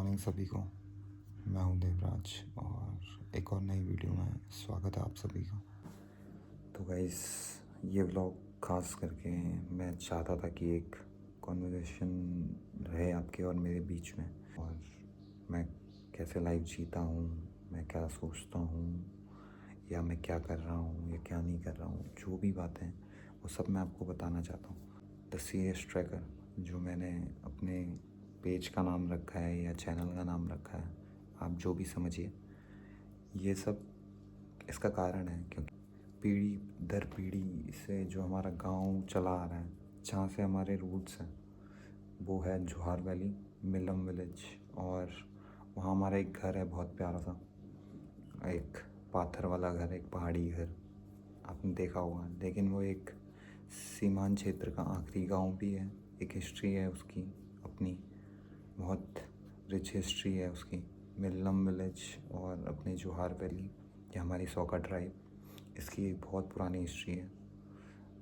Morning सभी को। मैं हूं देवराज और एक और नई वीडियो में स्वागत है आप सभी का। तो गाइस, ये व्लॉग खास करके मैं चाहता था कि एक कॉन्वर्सेशन रहे आपके और मेरे बीच में, और मैं कैसे लाइफ जीता हूँ, मैं क्या सोचता हूँ, या मैं क्या कर रहा हूँ या क्या नहीं कर रहा हूँ, जो भी बातें हैं वो सब मैं आपको बताना चाहता हूँ। द सीरियस ट्रैकर, जो मैंने अपने पेज का नाम रखा है या चैनल का नाम रखा है, आप जो भी समझिए, ये सब इसका कारण है क्योंकि पीढ़ी दर पीढ़ी से जो हमारा गांव चला आ रहा है, जहाँ से हमारे रूट्स हैं, वो है जोहार वैली, मिलम विलेज। और वहाँ हमारा एक घर है बहुत प्यारा सा, एक पाथर वाला घर, एक पहाड़ी घर, आपने देखा होगा। लेकिन वो एक सीमांत क्षेत्र का आखिरी गांव भी है। एक हिस्ट्री है उसकी अपनी, बहुत रिच हिस्ट्री है उसकी। मिलम विलेज और अपने जोहार वैली, ये हमारी सौका ट्राइब, इसकी एक बहुत पुरानी हिस्ट्री है।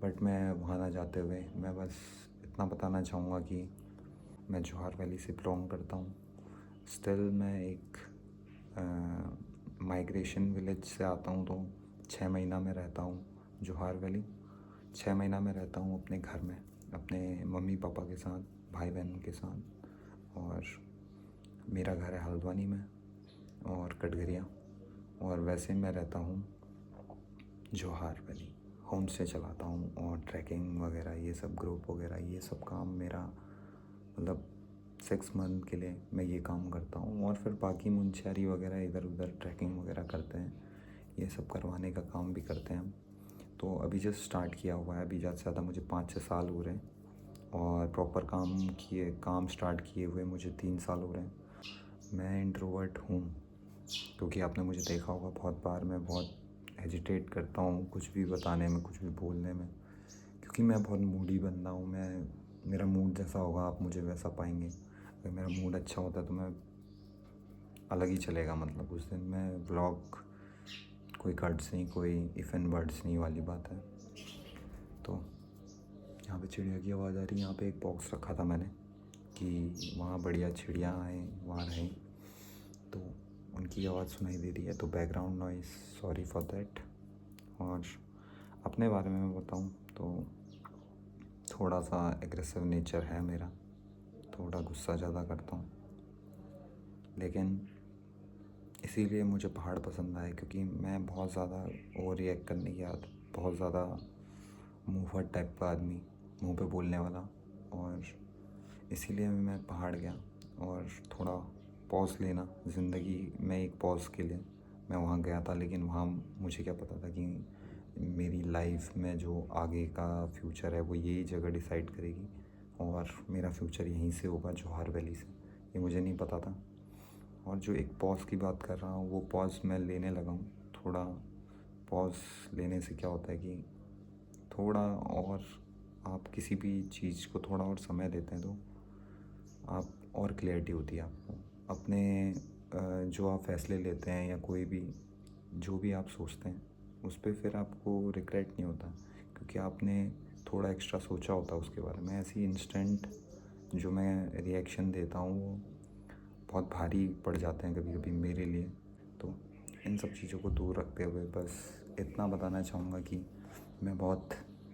बट मैं वहाँ ना जाते हुए मैं बस इतना बताना चाहूँगा कि मैं जोहार वैली से बिलोंग करता हूँ। स्टिल मैं एक माइग्रेशन विलेज से आता हूँ, तो 6 महीना में रहता हूँ जोहार वैली। 6 महीना में रहता हूँ अपने घर में, अपने मम्मी पापा के साथ, भाई बहन के साथ। और मेरा घर है हल्द्वानी में और कटघरिया। और वैसे मैं रहता हूँ जोहार वैली, होम स्टे चलाता हूँ और ट्रैकिंग वगैरह, ये सब ग्रुप वगैरह, ये सब काम मेरा, मतलब 6 मंथ के लिए मैं ये काम करता हूँ। और फिर बाकी मुंशियारी वगैरह, इधर उधर ट्रैकिंग वगैरह करते हैं, ये सब करवाने का काम भी करते हैं हम। तो अभी जस्ट स्टार्ट किया हुआ है, अभी ज़्यादा से ज़्यादा मुझे 5-6 साल हो रहे हैं, और प्रॉपर काम स्टार्ट किए हुए मुझे 3 साल हो रहे हैं। मैं इंट्रोवर्ट हूँ, क्योंकि आपने मुझे देखा होगा बहुत बार मैं बहुत हेजिटेट करता हूँ कुछ भी बताने में, कुछ भी बोलने में, क्योंकि मैं बहुत मूडी बंदा हूँ। मेरा मूड जैसा होगा आप मुझे वैसा पाएंगे। अगर मेरा मूड अच्छा होता है तो मैं अलग ही चलेगा, मतलब उस दिन मैं व्लॉग कोई कट्स नहीं, कोई इफ़ एंड वर्ड्स नहीं वाली बात है। तो यहाँ पे चिड़िया की आवाज़ आ रही है। यहाँ पे एक बॉक्स रखा था मैंने कि वहाँ बढ़िया चिड़िया आए, वहाँ रहें, तो उनकी आवाज़ सुनाई दे रही है, तो background noise, sorry for that. और अपने बारे में मैं बताऊँ तो थोड़ा सा एग्रेसिव नेचर है मेरा, थोड़ा गुस्सा ज़्यादा करता हूँ। लेकिन इसीलिए मुझे पहाड़ पसंद आए, क्योंकि मैं बहुत ज़्यादा ओवर रिएक्ट करने की आदत, बहुत ज़्यादा मुँह फट टाइप का आदमी, मुँह पे बोलने वाला। और इसीलिए मैं पहाड़ गया और थोड़ा पॉज़ लेना ज़िंदगी में, एक पॉज़ के लिए मैं वहाँ गया था। लेकिन वहाँ मुझे क्या पता था कि मेरी लाइफ में जो आगे का फ्यूचर है वो यही जगह डिसाइड करेगी, और मेरा फ्यूचर यहीं से होगा, जोहार वैली से। ये मुझे नहीं पता था। और जो एक पॉज़ की बात कर रहा हूँ, वो पॉज़ मैं लेने लगा हूँ। थोड़ा पॉज़ लेने से क्या होता है कि थोड़ा और आप किसी भी चीज़ को थोड़ा और समय देते हैं, तो आप और क्लैरिटी होती है आपको अपने जो आप फ़ैसले लेते हैं, या कोई भी जो भी आप सोचते हैं उस पर फिर आपको रिग्रेट नहीं होता, क्योंकि आपने थोड़ा एक्स्ट्रा सोचा होता है उसके बारे में। ऐसी इंस्टेंट जो मैं रिएक्शन देता हूँ वो बहुत भारी पड़ जाते हैं कभी कभी मेरे लिए। तो इन सब चीज़ों को दूर रखते हुए बस इतना बताना चाहूँगा कि मैं बहुत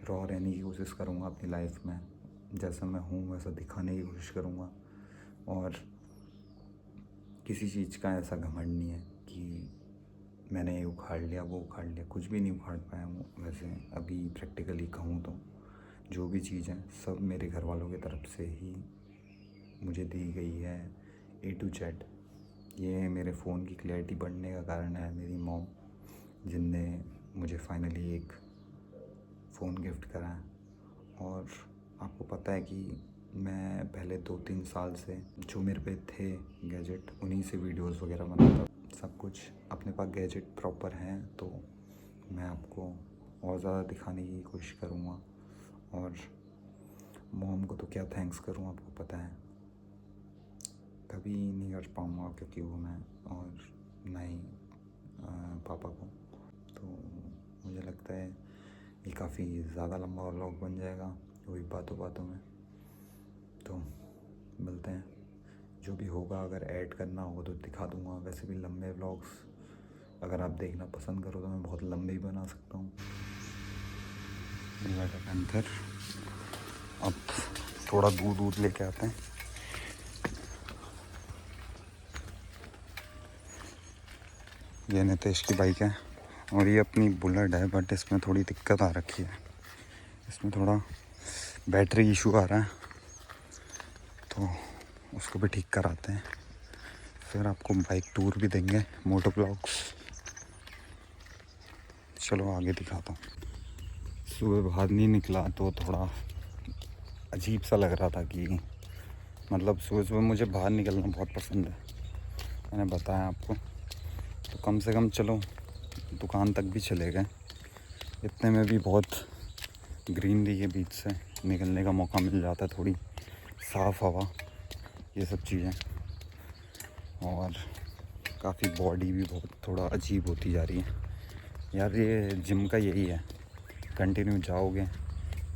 रॉ रहने की कोशिश करूँगा अपनी लाइफ में, जैसा मैं हूँ वैसा दिखाने की कोशिश करूँगा। और किसी चीज़ का ऐसा घमंड नहीं है कि मैंने ये उखाड़ लिया, वो उखाड़ लिया, कुछ भी नहीं उखाड़ पाया हूँ। वैसे अभी प्रैक्टिकली कहूँ तो जो भी चीज़ है सब मेरे घर वालों की तरफ से ही मुझे दी गई है, A to Z। ये मेरे फ़ोन की क्लैरिटी बढ़ने का कारण है मेरी मॉम, जिनने मुझे फाइनली एक फ़ोन गिफ्ट करा है। और आपको पता है कि मैं पहले 2-3 साल से जो मेरे पे थे गैजेट, उन्हीं से वीडियोस वगैरह बनाता। सब कुछ अपने पास गैजेट प्रॉपर हैं, तो मैं आपको और ज़्यादा दिखाने की कोशिश करूँगा। और मॉम को तो क्या थैंक्स करूँ, आपको पता है कभी नहीं कर पाऊँगा, क्योंकि वो मैं, और ना ही पापा को। तो मुझे लगता है ये काफ़ी ज़्यादा लंबा व्लॉग बन जाएगा वही बातों बातों में। तो मिलते हैं जो भी होगा अगर ऐड करना हो तो दिखा दूँगा। वैसे भी लंबे व्लॉग्स अगर आप देखना पसंद करो तो मैं बहुत लंबे ही बना सकता हूँ। अंदर अब थोड़ा दूध लेके आते हैं। ये नितेश की बाइक है और ये अपनी बुलेट है, बट इसमें थोड़ी दिक्कत आ रखी है। इसमें थोड़ा बैटरी इशू आ रहा है, तो उसको भी ठीक कराते हैं। फिर आपको बाइक टूर भी देंगे, मोटो ब्लॉग्स। चलो आगे दिखाता हूँ। सुबह बाहर नहीं निकला तो थोड़ा अजीब सा लग रहा था कि मतलब सुबह सुबह मुझे बाहर निकलना बहुत पसंद है, मैंने बताया आपको। तो कम से कम चलो दुकान तक भी चले गए, इतने में भी बहुत ग्रीनरी के बीच से निकलने का मौका मिल जाता है, थोड़ी साफ़ हवा, ये सब चीज़ें। और काफ़ी बॉडी भी बहुत थोड़ा अजीब होती जा रही है यार। ये जिम का यही है, कंटिन्यू जाओगे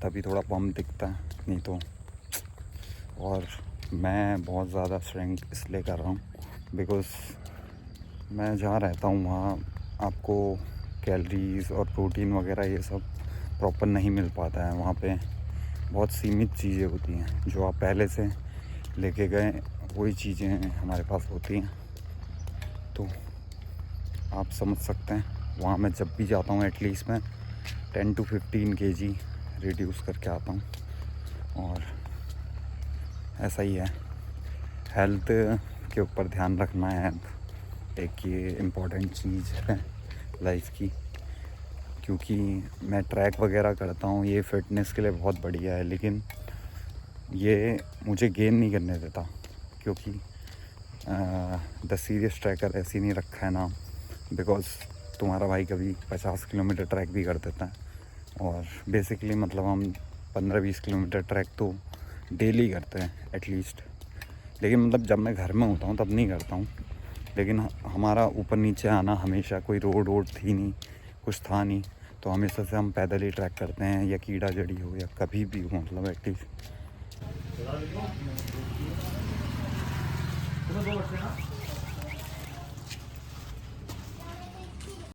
तभी थोड़ा पम्प दिखता है, नहीं तो। और मैं बहुत ज़्यादा स्ट्रेंथ इसलिए कर रहा हूँ बिकॉज़ मैं जहाँ रहता हूँ वहाँ आपको कैलोरीज़ और प्रोटीन वगैरह ये सब प्रॉपर नहीं मिल पाता है। वहाँ पे बहुत सीमित चीज़ें होती हैं, जो आप पहले से लेके गए वही चीज़ें हमारे पास होती हैं। तो आप समझ सकते हैं, वहाँ मैं जब भी जाता हूँ एटलीस्ट मैं 10 to 15 kg रिड्यूस करके आता हूँ। और ऐसा ही है, हेल्थ के ऊपर ध्यान रखना है, एक ये इम्पॉर्टेंट चीज़ है लाइफ की। क्योंकि मैं ट्रैक वगैरह करता हूँ, ये फ़िटनेस के लिए बहुत बढ़िया है, लेकिन ये मुझे गेन नहीं करने देता। क्योंकि द सीरियस ट्रैकर ऐसे नहीं रखा है नाम, बिकॉज़ तुम्हारा भाई कभी 50 किलोमीटर ट्रैक भी कर देता है। और बेसिकली मतलब हम 15-20 किलोमीटर ट्रैक तो डेली करते हैं एटलीस्ट। लेकिन मतलब जब मैं घर में होता हूँ तब नहीं करता हूँ, लेकिन हमारा ऊपर नीचे आना हमेशा, कोई रोड वोड थी नहीं, कुछ था नहीं, तो हमेशा से हम पैदल ही ट्रैक करते हैं, या कीड़ा जड़ी हो या कभी भी हो, मतलब एटलीस्ट।